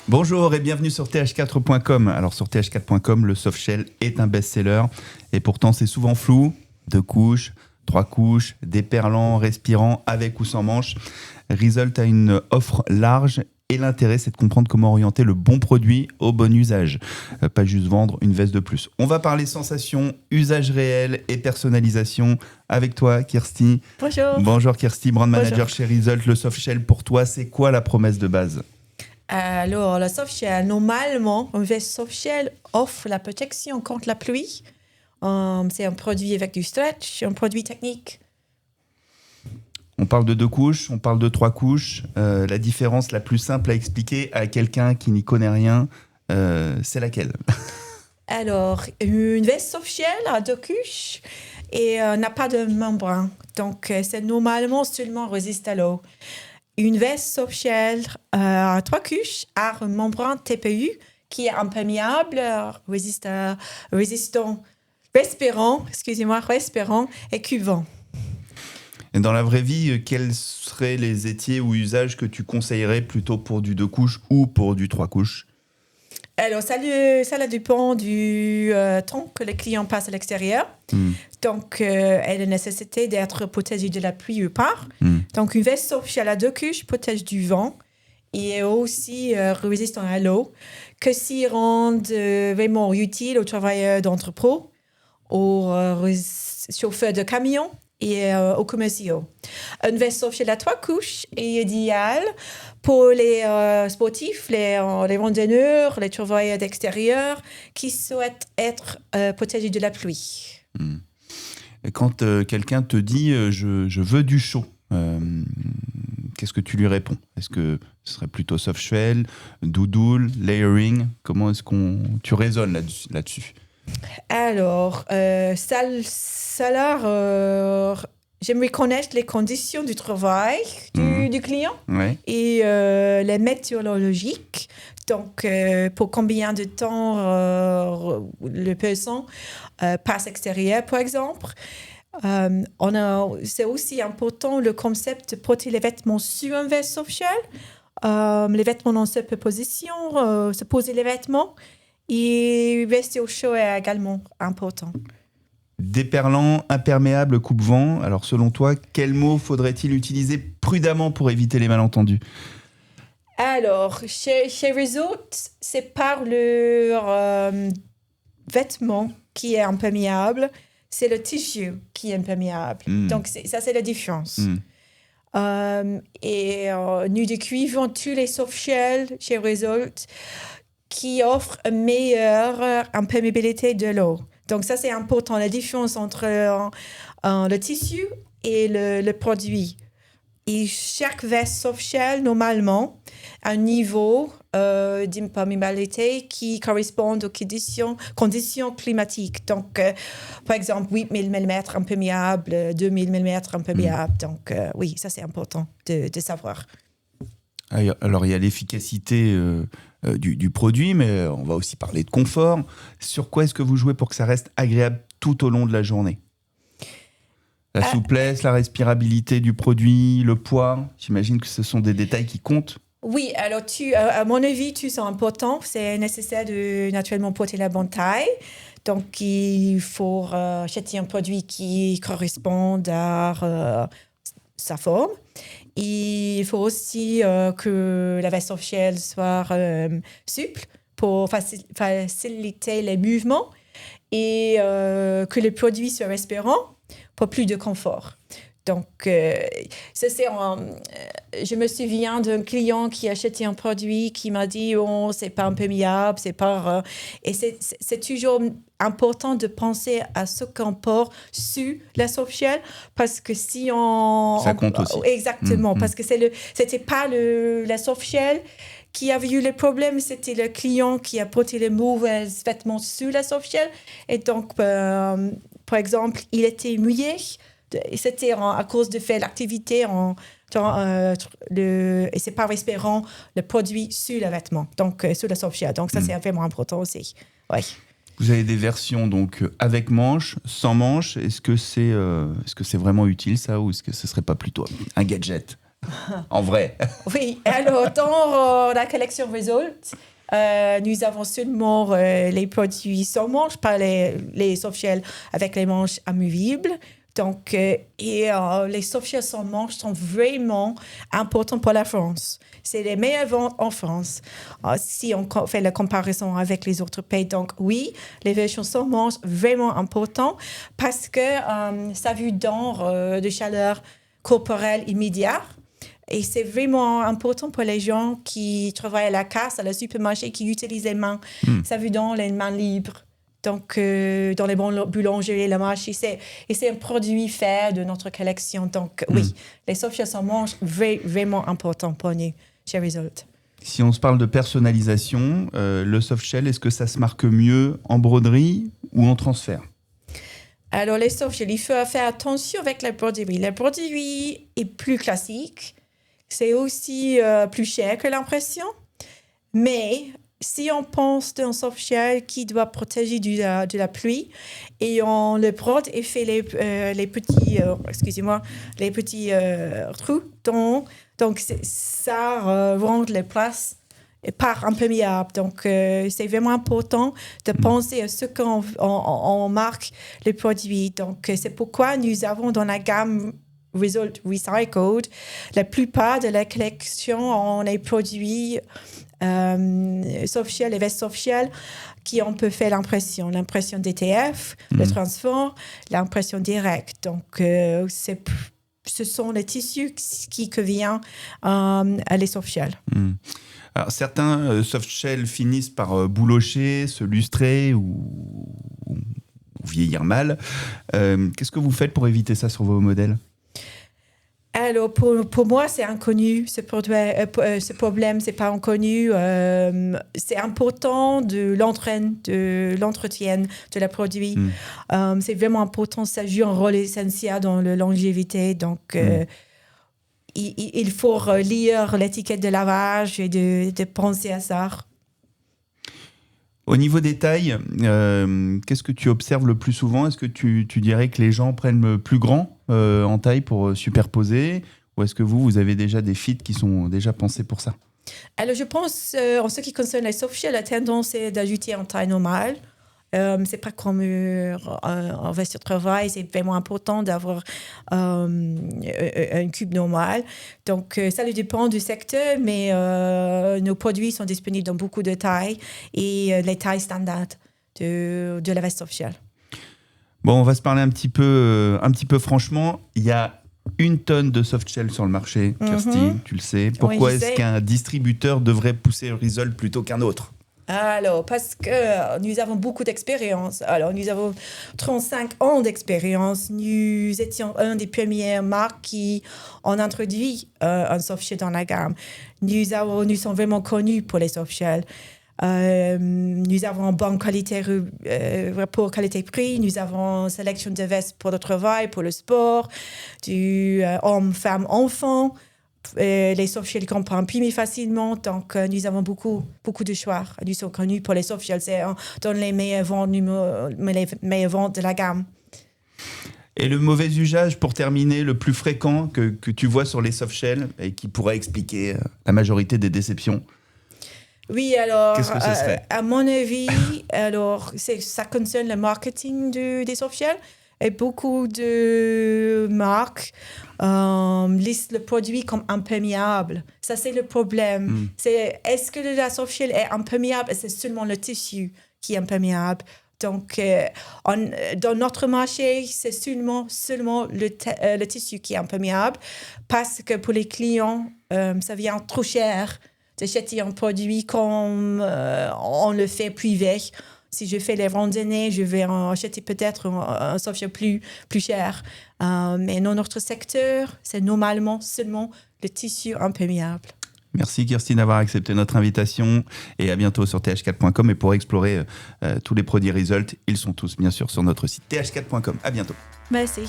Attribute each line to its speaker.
Speaker 1: Bonjour et bienvenue sur th4.com. Alors sur th4.com, le softshell est un best-seller et pourtant c'est souvent flou. 2 couches, 3 couches, déperlant, respirant, avec ou sans manche. Result a une offre large et l'intérêt c'est de comprendre comment orienter le bon produit au bon usage. Pas juste vendre une veste de plus. On va parler sensations, usage réel et personnalisation avec toi Kirsty.
Speaker 2: Bonjour.
Speaker 1: Bonjour Kirsty, brand manager chez Result. Le softshell pour toi c'est quoi la promesse de base ?
Speaker 2: Alors, le softshell, normalement, un veste softshell offre la protection contre la pluie. C'est un produit avec du stretch, un produit technique.
Speaker 1: On parle de 2 couches, on parle de 3 couches. La différence la plus simple à expliquer à quelqu'un qui n'y connaît rien, c'est laquelle ?
Speaker 2: Alors, une veste softshell a 2 couches et n'a pas de membrane. Donc, c'est normalement seulement résiste à l'eau. Une veste softshell à 3 couches a une membrane TPU qui est imperméable, respirant et cuvant.
Speaker 1: Et dans la vraie vie, quels seraient les étiers ou usages que tu conseillerais plutôt pour du 2 couches ou pour du 3 couches ?
Speaker 2: Alors, ça dépend du temps que le client passe à l'extérieur. Donc, elle a la nécessité d'être protégée de la pluie ou pas. Donc, une veste softshell à 2 couches protège du vent et est aussi résistant à l'eau, que s'y rendent vraiment utile aux travailleurs d'entrepôt, aux chauffeurs de camions et aux commerciaux. Une veste softshell à 3 couches est idéale pour les sportifs, les randonneurs, les travailleurs d'extérieur qui souhaitent être protégés de la pluie.
Speaker 1: Et quand quelqu'un te dit je veux du chaud, qu'est-ce que tu lui réponds ? Est-ce que ce serait plutôt softshell, doudoule, layering ? Comment est-ce tu raisonnes là-dessus ?
Speaker 2: Alors, j'aimerais connaître les conditions du travail du client et les météorologiques. Donc, pour combien de temps le personne passe extérieur, par exemple. C'est aussi important le concept de porter les vêtements sur un veste softshell. Les vêtements dans cette position, se poser les vêtements. Et rester au chaud est également important.
Speaker 1: Déperlant, imperméable, coupe-vent. Alors, selon toi, quels mots faudrait-il utiliser prudemment pour éviter les malentendus ?
Speaker 2: Alors, chez Result, c'est par le vêtement qui est imperméable, c'est le tissu qui est imperméable. Donc, ça, c'est la différence. Et nous décrivons tous les softshells chez Result qui offrent une meilleure imperméabilité de l'eau. Donc, ça, c'est important, la différence entre le tissu et le produit. Et chaque veste softshell, normalement, a un niveau d'imperméabilité qui correspond aux conditions climatiques. Donc, par exemple, 8000 mm imperméable, 2000 mm imperméable. Donc, oui, ça, c'est important de savoir.
Speaker 1: Alors, il y a l'efficacité du produit, mais on va aussi parler de confort. Sur quoi est-ce que vous jouez pour que ça reste agréable tout au long de la journée ? La souplesse, la respirabilité du produit, le poids, j'imagine que ce sont des détails qui comptent.
Speaker 2: Oui, alors à mon avis, tout c'est important. C'est nécessaire de naturellement porter la bonne taille. Donc, il faut acheter un produit qui corresponde à sa forme. Il faut aussi que la veste softshell soit souple pour faciliter les mouvements et que le produit soit respirant pour plus de confort. Donc, je me souviens d'un client qui a acheté un produit qui m'a dit « Oh, c'est pas imperméable, c'est pas… » Et c'est toujours important de penser à ce qu'on porte sur la softshell parce que si on…
Speaker 1: Ça compte aussi.
Speaker 2: Exactement, parce que c'était pas la softshell qui avait eu le problème, c'était le client qui a porté les mauvais vêtements sur la softshell. Et donc, par exemple, il était mouillé. Et c'était à cause de faire l'activité et c'est pas respirant le produit sur le vêtement, donc sur la softshell. Donc ça, c'est vraiment important aussi. Ouais.
Speaker 1: Vous avez des versions donc avec manche, sans manche. Est-ce que c'est vraiment utile ça, ou est-ce que ce serait pas plutôt un gadget ? En vrai.
Speaker 2: Oui, alors dans la collection Result, nous avons seulement les produits sans manches, pas les soft-shells avec les manches amovibles. Donc, les soft-shells sans manches sont vraiment importants pour la France. C'est les meilleures ventes en France, si on fait la comparaison avec les autres pays. Donc, oui, les versions sans manches, vraiment important parce que ça vous donne de chaleur corporelle immédiate. Et c'est vraiment important pour les gens qui travaillent à la casse, à la supermarché, qui utilisent les mains. Ça vous donne les mains libres. Donc, dans les boulangeries, le marché, c'est un produit fait de notre collection. Donc, oui, les soft-shells sans manches, vraiment important pour nous chez Result.
Speaker 1: Si on se parle de personnalisation, le soft-shell, est-ce que ça se marque mieux en broderie ou en transfert ?
Speaker 2: Alors, les soft-shells, il faut faire attention avec la broderie. La broderie est plus classique. C'est aussi plus cher que l'impression. Mais si on pense d'un soft-shell qui doit protéger de la pluie et on le brode et fait les petits trous, donc ça rend les places par imperméable. Donc, c'est vraiment important de penser à ce qu'on marque les produits. Donc, c'est pourquoi nous avons dans la gamme Result Recycled, la plupart de la collection, on a produits soft-shell et vestes soft-shell qui on peut faire l'impression DTF, le transfert, l'impression directe. Donc, ce sont les tissus qui conviennent à les soft-shell.
Speaker 1: Alors, certains soft-shell finissent par boulocher, se lustrer ou vieillir mal. Qu'est-ce que vous faites pour éviter ça sur vos modèles ?
Speaker 2: Alors, pour moi, c'est inconnu. Ce problème, c'est pas inconnu. C'est important de l'entretien de la produit. C'est vraiment important. Ça joue un rôle essentiel dans la longévité. Donc, il faut lire l'étiquette de lavage et de penser à ça.
Speaker 1: Au niveau des tailles, qu'est-ce que tu observes le plus souvent ? Est-ce que tu dirais que les gens prennent le plus grand en taille pour superposer ? Ou est-ce que vous avez déjà des fits qui sont déjà pensés pour ça ?
Speaker 2: Alors, je pense, en ce qui concerne les soft-shells, la tendance est d'ajouter en taille normale. C'est pas comme en veste de travail, c'est vraiment important d'avoir un cube normal. Donc, ça dépend du secteur, mais nos produits sont disponibles dans beaucoup de tailles et les tailles standards de la veste soft-shell.
Speaker 1: Bon, on va se parler un petit peu franchement. Il y a 1 tonne de soft-shell sur le marché, Kirsty, tu le sais. Pourquoi est-ce qu'un distributeur devrait pousser Result plutôt qu'un autre ?
Speaker 2: Alors, parce que nous avons beaucoup d'expérience. Alors, nous avons 35 ans d'expérience. Nous étions une des premières marques qui ont introduit un soft-shell dans la gamme. Nous sommes vraiment connus pour les soft-shells. Nous avons une bonne qualité, rapport qualité-prix. Nous avons une sélection de vestes pour le travail, pour le sport, du homme, femme, enfant. Les soft-shells qu'on peut imprimer facilement. Donc, nous avons beaucoup de choix. Nous sommes connus pour les soft-shells. C'est dans les meilleures ventes de la gamme.
Speaker 1: Et le mauvais usage, pour terminer, le plus fréquent que tu vois sur les soft-shells et qui pourrait expliquer la majorité des déceptions ?
Speaker 2: Oui, alors,
Speaker 1: qu'est-ce que ce serait ?
Speaker 2: À mon avis, ça concerne le marketing des soft-shells. Et beaucoup de marques listent le produit comme imperméable. Ça, c'est le problème. Est-ce que la soft-shell est imperméable? C'est seulement le tissu qui est imperméable. Donc, dans notre marché, c'est seulement le tissu qui est imperméable parce que pour les clients, ça vient trop cher d'acheter un produit comme on le fait privé. Si je fais les randonnées, je vais en acheter peut-être un soft-shell plus cher. Mais dans notre secteur, c'est normalement seulement le tissu imperméable.
Speaker 1: Merci Kirsty d'avoir accepté notre invitation et à bientôt sur th4.com. Et pour explorer tous les produits Result, ils sont tous bien sûr sur notre site th4.com. À bientôt.
Speaker 2: Merci.